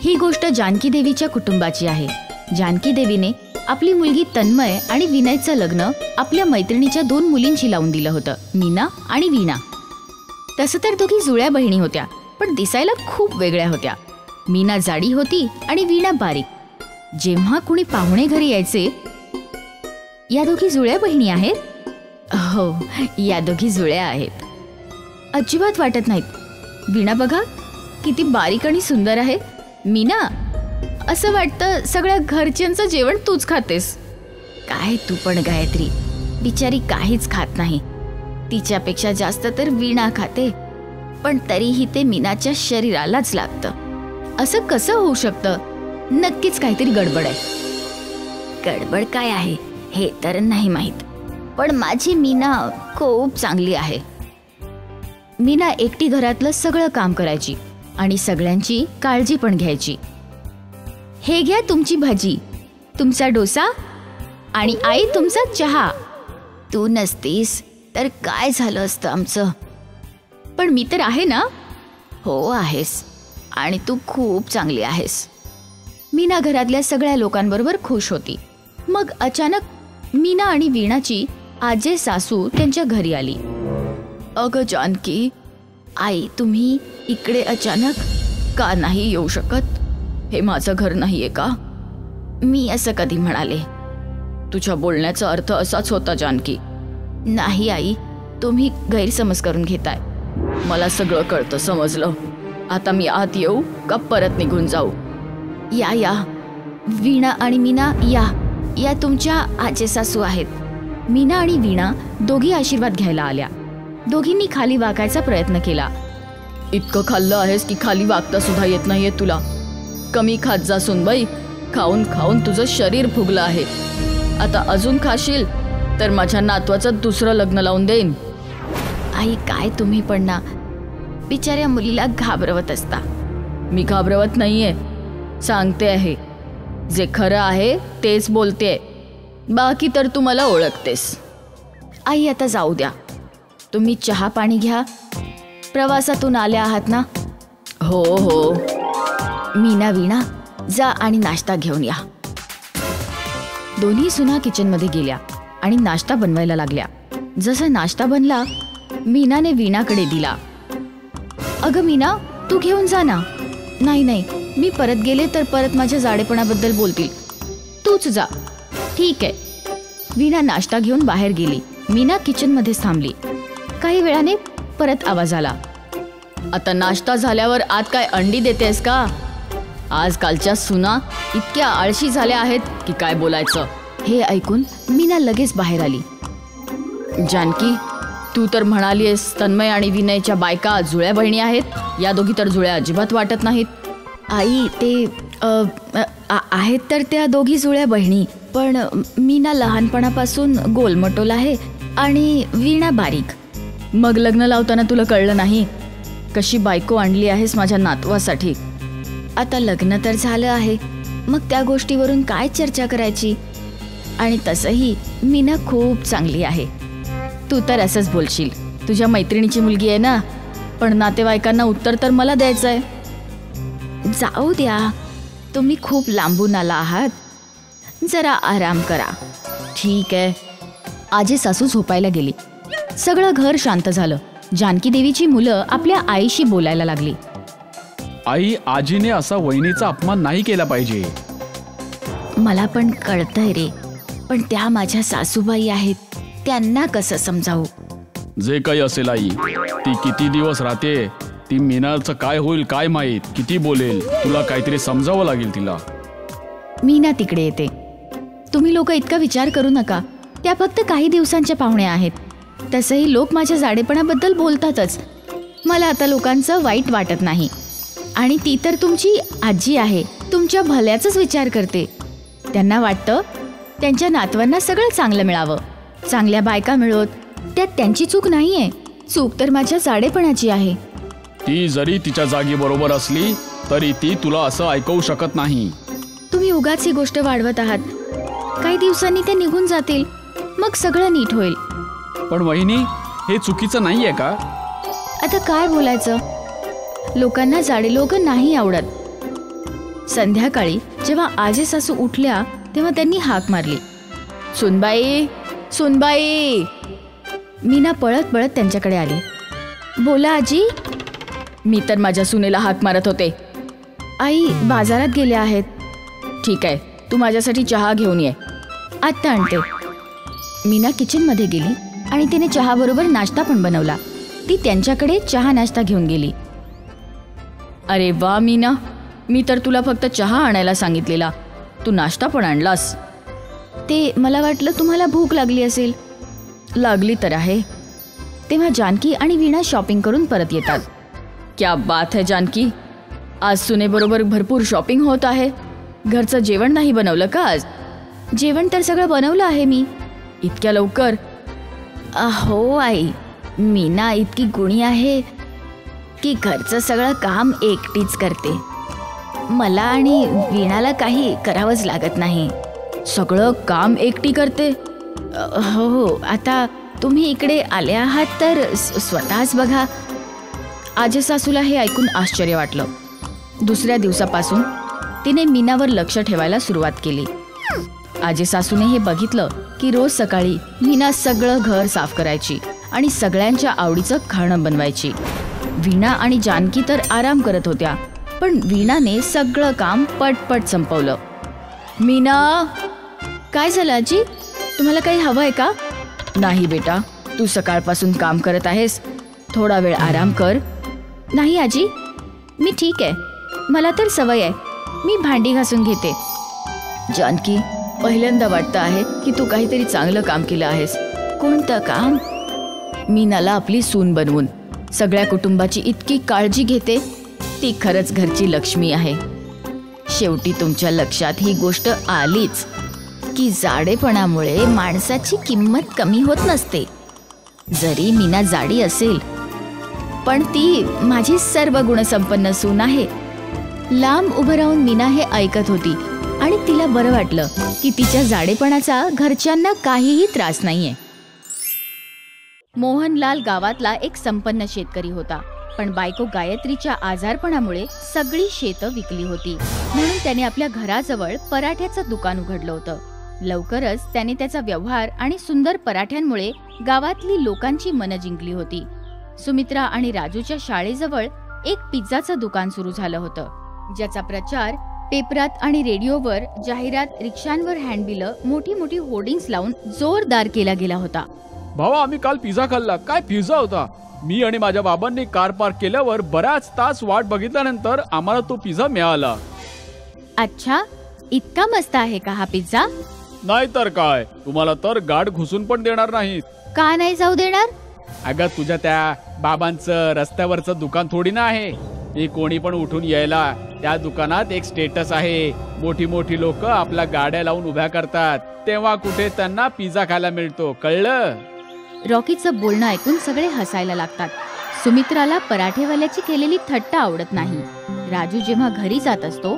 ही गोष्ट जानकी देवीच्या कुटुंबाची आहे। जानकी देवीने आपली मुलगी तन्मय आणि विनयचं लग्न आपल्या मैत्रिणीच्या 2 मुलींशी लावून दिलं होतं, मीना आणि वीणा। तसं तर दोघी जुळ्या बहिणी होत्या, पण दिसायला खूप वेगळ्या होत्या। मीना जाडी होती आणि वीणा बारीक। जेव्हा कुणी पाहुणे घरी यायचे, या दोघी जुळ्या बहिणी आहेत? हो, या दोघी जुळ्या आहेत। अजिबात वाटत नाहीत। वीणा बघा किती बारीक आणि सुंदर आहे। मीना, असं वाटतं सगळ्या घरच्यांचं जेवण तूच खातेस। काय तू पण गायत्री, बिचारी काहीच खात नाही। तिच्यापेक्षा जास्त तर वीणा खाते, पण तरीही ते मीनाच्या शरीरालाच लागतं। असं कसं होऊ शकतं? नक्कीच काहीतरी गडबड आहे। गडबड काय आहे हे तर नाही माहीत, पण माझी मीना खूप चांगली आहे। मीना एकटी घरातलं सगळं काम करायची आणि सगळ्यांची काळजी पण घ्यायची। हे घ्या तुमची भाजी, तुमचा डोसा आणि आई तुमचा चहा। तू नसतीस तर काय झालं असतं आमचं? पण मी तर आहे ना? हो आहेस, आणि तू खूप चांगली आहेस। मीना घरातल्या सगळ्या लोकांबरोबर खुश होती। मग अचानक मीना आणि वीणाची आजे सासू त्यांच्या घरी आली। अगं जानकी, आई तुम्ही इकडे अचानक का नाही येऊ शकत? हे माझं घर नाहीये का? मी असं कधी म्हणाले? तुझ्या बोलण्याचा अर्थ असाच होता जानकी। नाही आई, तुम्ही गैरसमज करून घेताय। मला सगळं कळतं, समजलं। आता मी आत येऊ का परत निघून जाऊ? या या, वीणा आणि मीना या तुमच्या आजे सासू आहेत। मीना आणि वीणा दोघी आशीर्वाद घ्यायला आल्या। दोघींनी खाली वाकायचा प्रयत्न केला। इतकं खाल्लं आहेस की खाली वागता सुद्धा येत नाहीये तुला। कमी खात जा सुनबाई, खाऊन खाऊन तुझं शरीर फुगलं आहे। आता अजून खाशील तर माझ्या नातवाचं दुसरं लग्न लावून देईन। आई काय तुम्ही पण ना, बिचाऱ्या मुलीला घाबरवत असता। मी घाबरवत नाहीये, सांगते आहे। जे खरं आहे तेच बोलते। बाकी तर तू मला ओळखतेस। आई आता जाऊ द्या, तुम्ही चहा पाणी घ्या। प्रवासातून आल्या आहात ना? हो हो। मीना वीणा जा आणि नाश्ता घेऊन या। दोन्ही सुना किचनमध्ये गेल्या आणि नाश्ता बनवायला लागल्या। जसा नाश्ता बनला, मीनाने वीणाकडे दिला। अगं मीना, तू घेऊन जा ना। नाही नाही, मी परत गेले तर परत माझ्या जाडेपणाबद्दल बोलतील। तूच जा। ठीक आहे। वीणा नाश्ता घेऊन बाहेर गेली। मीना किचनमध्येच थांबली। काही वेळाने परत आवाज आला। आता नाश्ता झाल्यावर आत काय अंडी देतेस का? आजकालच्या सुना इतक्या आळशी झाल्या आहेत की काय बोलायचं। हे ऐकून मीना लगेच बाहेर आली। जानकी, तू तर म्हणालीस तन्मय आणि विनयच्या बायका जुळ्या बहिणी आहेत। या दोघी तर जुळ्या अजिबात वाटत नाहीत। आई ते आहेत तर त्या दोघी जुळ्या बहिणी, पण मीना लहानपणापासून गोलमटोल आहे आणि वीणा बारीक। मग लग्न लावताना तुला कळलं नाही? कशी बायको आणली आहेस माझ्या नातवासाठी? आता लग्न तर झालं आहे, मग त्या गोष्टीवरून काय चर्चा करायची? आणि तसंही मीना खूप चांगली आहे। तू तर असंच बोलशील, तुझ्या मैत्रिणीची मुलगी आहे ना, पण नातेवाईकांना उत्तर तर मला द्यायचं आहे। जाऊ द्या, तुम्ही खूप लांबून आला आहात, जरा आराम करा। ठीक आहे। आजी सासू झोपायला गेली। सगळं घर शांत झालं। जानकी देवीची मुलं आपल्या आईशी बोलायला लागली। आई, आजीने असा वहिनीचा अपमान नाही केला पाहिजे। मला पण कळतंय रे, पण त्या माझ्या सासूबाई आहेत, त्यांना कसं समजावू? जे काही असेल आई, ती किती दिवस राहते, ती मीनाचं काय होईल काय माहीत, किती बोलेल, तुला काहीतरी समजावं लागेल तिला। मीना तिकडे येते। तुम्ही लोक इतका विचार करू नका, त्या फक्त काही दिवसांच्या पाहुण्या आहेत। तसंही लोक माझ्या जाडेपणाबद्दल बोलतातच, मला आता लोकांचं वाईट वाटत नाही। आणि ती तर तुमची आजी आहे, तुमच्या भल्याचाच विचार करते। त्यांना वाटतं त्यांच्या नातवांना सगळं चांगलं मिळावं, चांगल्या बायका मिळवत। त्यात त्यांची चूक नाहीये, चूक तर माझ्या जाडेपणाची आहे। ती जरी तिच्या जागी बरोबर असली तरी ती तुला असं ऐकवू शकत नाही। तुम्ही उगाच ही गोष्ट वाढवत आहात। काही दिवसांनी ते निघून जातील, मग सगळं नीट होईल। पण वहिनी, हे चुकीचं नाहीये का? आता काय बोलायचं? लोकांना जाडे लोक नाही आवडत। संध्याकाळी जेव्हा आजे सासू उठल्या तेव्हा त्यांनी हाक मारली, सुनबाई, सुनबाई. मीना पळत पळत त्यांच्याकडे आली. बोला आजी. मी तर माझ्या सुनेला हाक मारत होते. आई बाजारात गेल्या आहेत. ठीक आहे, तू माझ्यासाठी चहा घेऊन ये. आत्ता आणते. मीना किचनमध्ये गेली आणि तिने चहाबरोबर नाश्ता पण बनवला. ती त्यांच्याकडे चहा नाश्ता घेऊन गेली. अरे वा मीना, मी तर तुला फक्त चहा आणायला सांगितलेला, तू नाश्ता पण आणलास. ते मला वाटलं तुम्हाला भूक लागली असेल. लागली तर आहे. तेव्हा जानकी आणि वीणा शॉपिंग करून परत येतात. क्या बात है जानकी, आज सुनेबरोबर भरपूर शॉपिंग होत आहे. घरचं जेवण नाही बनवलं का आज? जेवण तर सगळं बनवलं आहे मी. इतक्या लवकर? हो आई, मीना इतकी गुणी आहे की घरचं सगळं काम एकटीच करते. मला आणि वीणाला काही करावंच लागत नाही. सगळं काम एकटी करते? हो, आता तुम्ही इकडे आले आहात तर स्वतःच बघा. आजे सासूला हे ऐकून आश्चर्य वाटलं. दुसऱ्या दिवसापासून तिने मीनावर लक्ष ठेवायला सुरुवात केली. आजे सासूने हे बघितलं की रोज सकाळी मीना सगळं घर साफ करायची आणि सगळ्यांच्या आवडीचं खाणं बनवायची. वीणा आणि जानकी तर आराम करत होत्या, पण वीणाने सगळं काम पटपट संपवलं. मीना, काय झालं आजी? तुम्हाला काही हवं आहे का? नाही बेटा, तू सकाळपासून काम करत आहेस, थोडा वेळ आराम कर. नाही आजी, मी ठीक आहे, मला तर सवय आहे. मी भांडी घासून घेते. जानकी, पहिल्यांदा वाटतं आहे की तू काहीतरी चांगलं काम केलं आहेस. कोणतं काम? मीनाला आपली सून बनवून सगळ्या कुटुंबाची इतकी काळजी घेते. ती खरंच घरची लक्ष्मी आहे. शेवटी तुमच्या लक्षात ही गोष्ट आलीच की जाडेपणामुळे माणसाची किंमत कमी होत नसते. जरी मीना जाडी असेल, पण ती माझी सर्व गुणसंपन्न सून आहे. लांब उभं राहून मीना हे ऐकत होती आणि तिला बरं वाटलं की तिच्या जाडेपणाचा घरच्यांना काहीही त्रास नाहीये. मोहनलाल गावातला एक संपन्न शेतकरी होता, पण बायको गायत्रीच्या आजारपणामुळे सगळी शेतं विकली होती. म्हणून त्याने आपल्या घराजवळ पराठ्याचं दुकान उघडलं होतं. लवकरच त्याने त्याचा व्यवहार आणि सुंदर पराठ्यांमुळे गावातली लोकांची मनं जिंकली होती. सुमित्रा आणि राजूच्या शाळेजवळ एक पिझ्झाचं दुकान सुरू झालं होतं, ज्याचा प्रचार पेपरात आणि रेडिओवर, जाहिरात, रिक्षांवर हँडबिलं, मोठी मोठी होर्डिंग्स लावून जोरदार केला गेला होता. भावा, आम्ही काल पिझ्झा खाल्ला. काय पिझ्झा होता! मी आणि माझ्या बाबांनी कार पार्क केल्यावर बराच तास वाट बघितल्यानंतर आम्हाला तो पिझ्झा मिळाला. अच्छा, इतका मस्त आहे का हा पिझ्झा? नाहीतर काय, तुम्हाला तर गाठ घुसून पण देणार नाहीत. का नाही जाऊ देणार? अगं, तुझ्या त्या बाबांचं रस्त्यावरचं दुकान थोडी ना आहे. मी कोणी पण उठून यायला, त्या दुकानात एक स्टेटस आहे. मोठी मोठी लोक आपल्या गाड्या लावून उभ्या करतात, तेव्हा कुठे त्यांना पिझ्झा खायला मिळतो, कळलं? रॉकीचं बोलणं ऐकून सगळे हसायला लागतात. सुमित्राला पराठेवाल्याची केलेली थट्टा आवडत नाही. राजू जेव्हा घरी जात असतो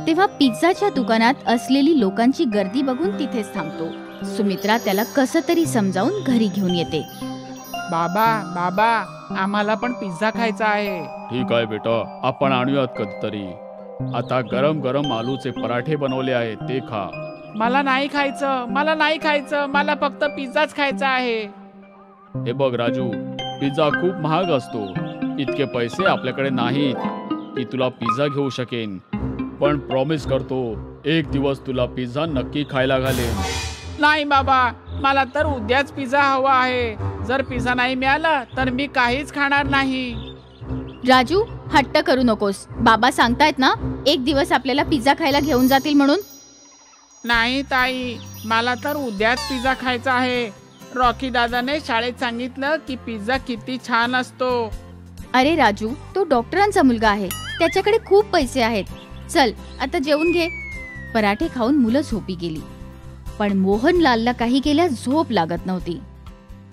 तेव्हा पिझ्झाच्या दुकानात असलेली लोकांची गर्दी बघून तिथेच थांबतो. सुमित्रा त्याला कसं तरी समजावून घरी घेऊन येते. बाबा, बाबा, आम्हाला पण पिझ्झा खायचा आहे. ठीक आहे बेटा, आपण आणूयात कधीतरी. आता गरम गरम आलूचे पराठे बनवले आहेत, ते खा. मला नाही खायचं, मला नाही खायचं, मला फक्त पिझ्झाच खायचा आहे. हे बघ राजू, पिझ्झा खूप महाग असतो. इतके पैसे आपल्याकडे नाहीत की तुला पिझ्झा घेऊ शकेन. पण प्रॉमिस करतो, एक दिवस तुला पिझ्झा नक्की खायला घालेन. नाही बाबा, मला तर उद्याच पिझ्झा हवा आहे. जर पिझ्झा नाही मिळाला तर मी काहीच खाणार नाही. राजू, हट्ट करू नकोस. बाबा सांगतायत ना, एक दिवस आपल्याला पिझ्झा खायला घेऊन जातील म्हणून. नाही ताई, मला तर उद्याच पिझ्झा खायचा आहे. रॉकी दादाने शाळेत सांगितलं की पिझ्झा किती छान असतो. अरे राजू, तो डॉक्टरांचा मुलगा आहे, त्याच्याकडे खूप पैसे आहेत. चल आता जेवून घे. पराठे खाऊन मुलं झोपी गेली. पण मोहनलालला काही केल्या झोप लागत नव्हती.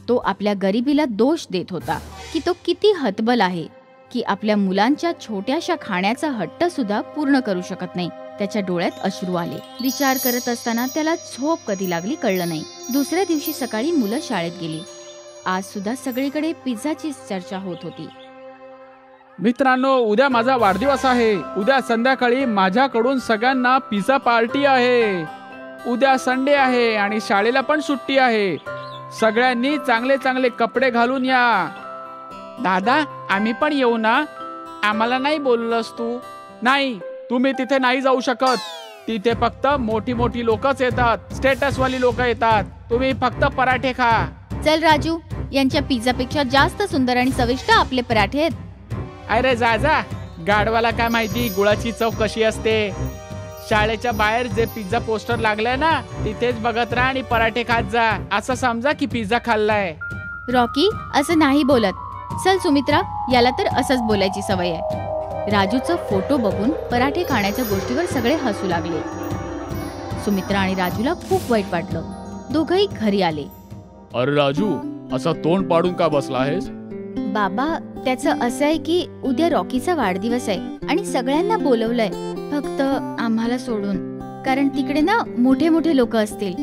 तो आपल्या गरिबीला दोष देत होता की तो किती हतबल आहे की आपल्या मुलांच्या छोट्याशा खाण्याचा हट्ट सुद्धा पूर्ण करू शकत नाही. त्याच्या डोळ्यात अश्रू आले. विचार करत असताना त्याला झोप कधी लागली कळलं नाही. दुसऱ्या दिवशी सकाळी मुलं शाळेत गेली. आज सुद्धा सगळीकडे पिझ्झाची चर्चा होत होती. मित्रांनो, उद्या माझा वाढदिवस आहे. उद्या संध्याकाळी माझ्याकडून सगळ्यांना पिझ्झा पार्टी आहे. उद्या संडे आहे आणि शाळेला पण सुट्टी आहे. सगळ्यांनी चांगले चांगले कपडे घालून या. दादा, आम्ही पण येऊ ना? आम्हाला नाही बोललंस तू? नाही, तुम्ही तिथे नाही जाऊ शकत. तिथे फक्त मोठी मोठी लोकच येतात, स्टेटसवाली लोक येतात. तुम्ही फक्त पराठे खा. चल राजू, यांच्या पिझ्झापेक्षा जास्त सुंदर आणि चविष्ट आपले पराठे आहेत. अरे जा जा, गाढवाला काय माहिती गुळाची चव कशी असते. शाळेच्या बाहेर जे पिझ्झा पोस्टर लागलंय ना, तिथेच बघत राहा आणि पराठे खात जा. असं समजा की पिझ्झा खाल्लाय. रॉकी असं नाही बोलत. चल सुमित्रा, याला तर असंच बोलायची सवय आहे. राजूचं फोटो बघून पराठे खाण्याच्या गोष्टीवर सगळे हसू लागले. सुमित्रा आणि राजूला खूप वाईट वाटलं. दोघंही घरी आले. अरे राजू, असा तोंड पाडून का बसला आहेस? बाबा, त्याचं असं आहे की उद्या रॉकीचा वाढदिवस आहे आणि सगळ्यांना बोलवलंय, फक्त आम्हाला सोडून. कारण तिकडे ना मोठे मोठे लोक असतील.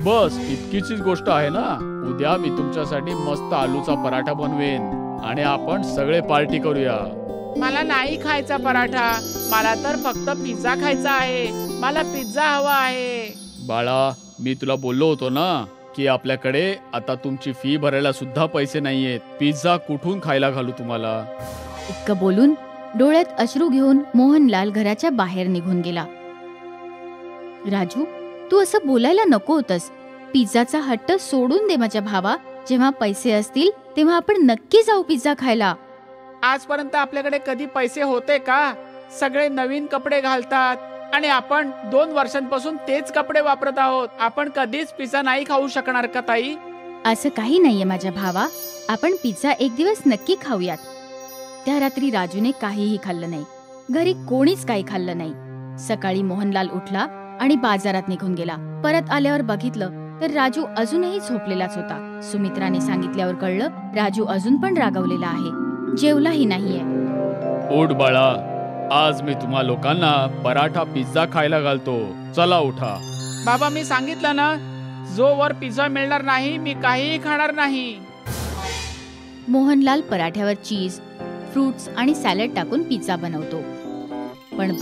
बस इतकीच गोष्ट आहे ना. उद्या मी तुमच्यासाठी मस्त आलूचा पराठा बनवेन आणि आपण सगळे पार्टी करूया. मला नाही खायचा पराठा. मला तर फक्त पिझ्झा खायचा आहे. मला पिझ्झा हवा आहे. बाळा, मी तुला बोललो होतो ना की आपल्याकडे आता तुमची फी भरायला सुद्धा पैसे नाहीयेत. पिझ्झा कुठून खायला घालू तुम्हाला? इतकं बोलून डोळ्यात अश्रू घेऊन मोहनलाल घराच्या बाहेर निघून गेला. राजू, तू असं बोलायला नको होतंस. पिझ्झाचा हट्ट सोडून दे माझ्या भावा. जेव्हा पैसे असतील तेव्हा आपण नक्की जाऊ पिझ्झा खायला. आजपर्यंत आपल्याकडे कधी पैसे होते का? सगळे नवीन कपडे घालतात आणि आपण 2 वर्षांपासून तेच कपडे वापरत आहोत. आपण कधीच पिझ्झा नाही खाऊ शकणार का ताई? असं काही नाहीये माझ्या भावा. आपण पिझ्झा एक दिवस नक्की खाऊयात. त्या रात्री राजूने काहीही खाल्लं नाही. घरी कोणीच काही खाल्लं नाही. सकाळी मोहनलाल उठला आणि बाजारात निघून गेला. परत आल्यावर बघितलं तर राजू अजूनही झोपलेलाच होता. सुमित्राने सांगितल्यावर कळलं राजू अजून पण रागावलेला आहे. जेवलाही नाहीये. उठ बाळा, आज मी तुम्हा लोकांना पराठा पिझ्झा खायला घालतो. चला उठा. बाबा, मी सांगितलं ना, जोवर पिझ्झा मिळणार नाही मी काहीही खाणार नाही. मोहनलाल पराठ्यावर चीज, फ्रुट्स आणि सॅलड टाकून पिझ्झा बनवतो. पण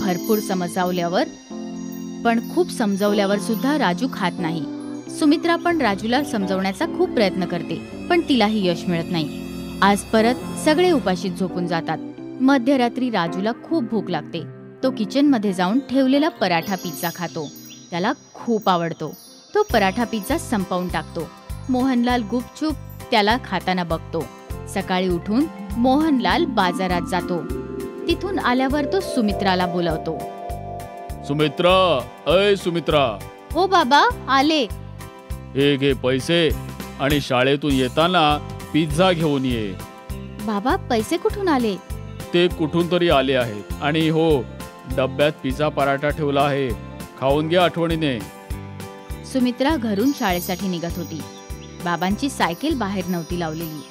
खूप समजावल्यावर सुद्धा राजू खात नाही. सुमित्रा पण राजूला समजावण्याचा खूप प्रयत्न करते, पण तिलाही यश मिळत नाही. आज परत सगळे उपाशीत झोपून जातात. मध्यरात्री राजूला खूप भूक लागते. तो किचन मध्ये जाऊन ठेवलेला पराठा पिझ्झा खातो. त्याला खूप आवडतो. तो पराठा पिझ्झा संपवून टाकतो. मोहनलाल गुपचूप त्याला खाताना बघतो. सकाळी उठून मोहनलाल बाजारात जातो. तिथून आल्यावर तो सुमित्राला बोलवतो. सुमित्रा, अय सुमित्रा. हो बाबा, आले. हे घे पैसे आणि शाळेतून येताना पिझ्झा घेऊन ये. बाबा, पैसे कुठून आले? ते कुठून तरी आले आहेत. आणि हो, डब्यात पिझ्झा पराठा ठेवला आहे. खाऊन घे आठवणीने. सुमित्रा घरून शाळेसाठी निघत होती. बाबांची सायकल बाहेर नव्हती लावलेली.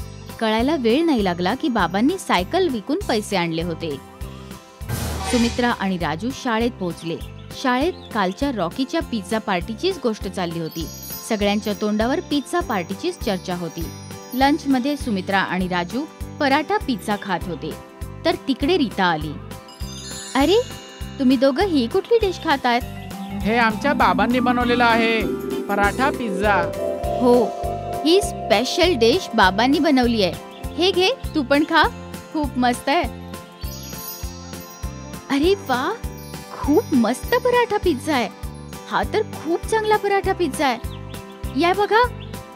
कळायला वेळ नाही लागला की बाबांनी सायकल विकून पैसे आणले होते. सुमित्रा आणि राजू शाळेत पोहोचले. शाळेत कालच्या रॉकीच्या पिझ्झा पार्टीचीच गोष्ट चालली होती. सगळ्यांच्या तोंडावर पिझ्झा पार्टीचीच चर्चा होती. लंच मध्ये सुमित्रा आणि राजू पराठा पिझ्झा खात होते तर तिकडे रीता आली. अरे, तुम्ही दोघं ही कुठली डिश खातायत? हे आमच्या बाबांनी बनवलेलं आहे, पराठा पिझ्झा. हो, ही स्पेशल डिश बाबांनी बनवली आहे. हे घे, तू पण खा. खूप मस्त आहे. अरे वा, खूप मस्त पराठा पिझ्झा आहे. हा तर खूप चांगला पराठा पिझ्झा आहे. या बघा,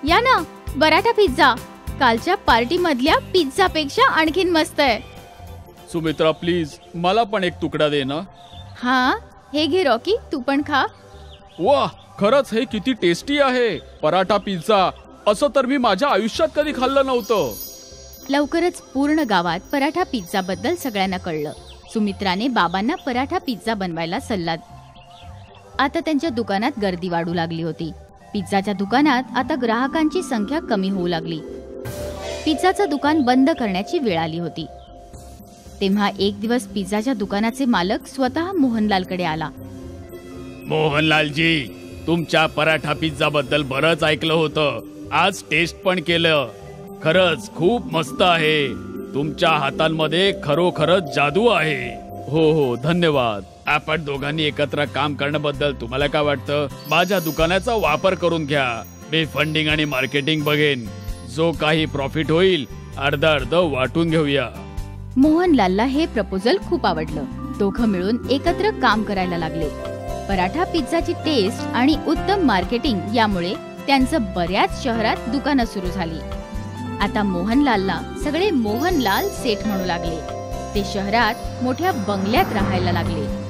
या ना, पराठा पिझ्झा कालच्या पार्टी मधल्या पिझ्झा पेक्षा आणखीन मस्त आहे. सुमित्रा, प्लीज मला पण एक तुकडा दे ना. हा, हे घे रॉकी, तू पण खा. वा, खरंच हे किती टेस्टी आहे. पराठा पिझ्झा असं तर मी माझ्या आयुष्यात कधी खाल्लं नव्हतं. लवकरच पूर्ण गावात पराठा पिझ्झा बद्दल सगळ्यांना कळलं. सुमित्राने बाबांना पराठा पिझ्झा बनवायला सल्ला. आता त्यांच्या दुकानात गर्दी वाढू लागली होती. पिझ्झाच्या दुकानात आता ग्राहकांची संख्या कमी होऊ लागली. पिझ्झाचं दुकान बंद करण्याची वेळ आली होती. तेव्हा एक दिवस पिझ्झाच्या दुकानाचे मालक स्वतः मोहनलालकडे आला. मोहनलालजी, तुमच्या पराठा पिझ्झा बद्दल बरंच ऐकलं होतं. आज टेस्ट पण केलं. खरंच खूप मस्त आहे. तुमच्या हातांमध्ये खरोखरच जादू आहे. हो हो, धन्यवाद. आपण दोघांनी एकत्र काम करण्याबद्दल तुम्हाला काय वाटतं? माझ्या दुकानाचा वापर करून घ्या. मी फंडिंग आणि मार्केटिंग बघेन. जो काही प्रॉफिट होईल अर्ध अर्ध वाटून घेऊया. मोहनलालला हे प्रपोजल खूप आवडलं. दोघं मिळून एकत्र काम करायला लागले. पराठा पिझ्झाची टेस्ट आणि उत्तम मार्केटिंग यामुळे त्यांचं बऱ्याच शहरात दुकानं सुरू झाली. आता मोहनलालला सगळे मोहनलाल सेठ म्हणू लागले. ते शहरात मोठ्या बंगल्यात राहायला लागले.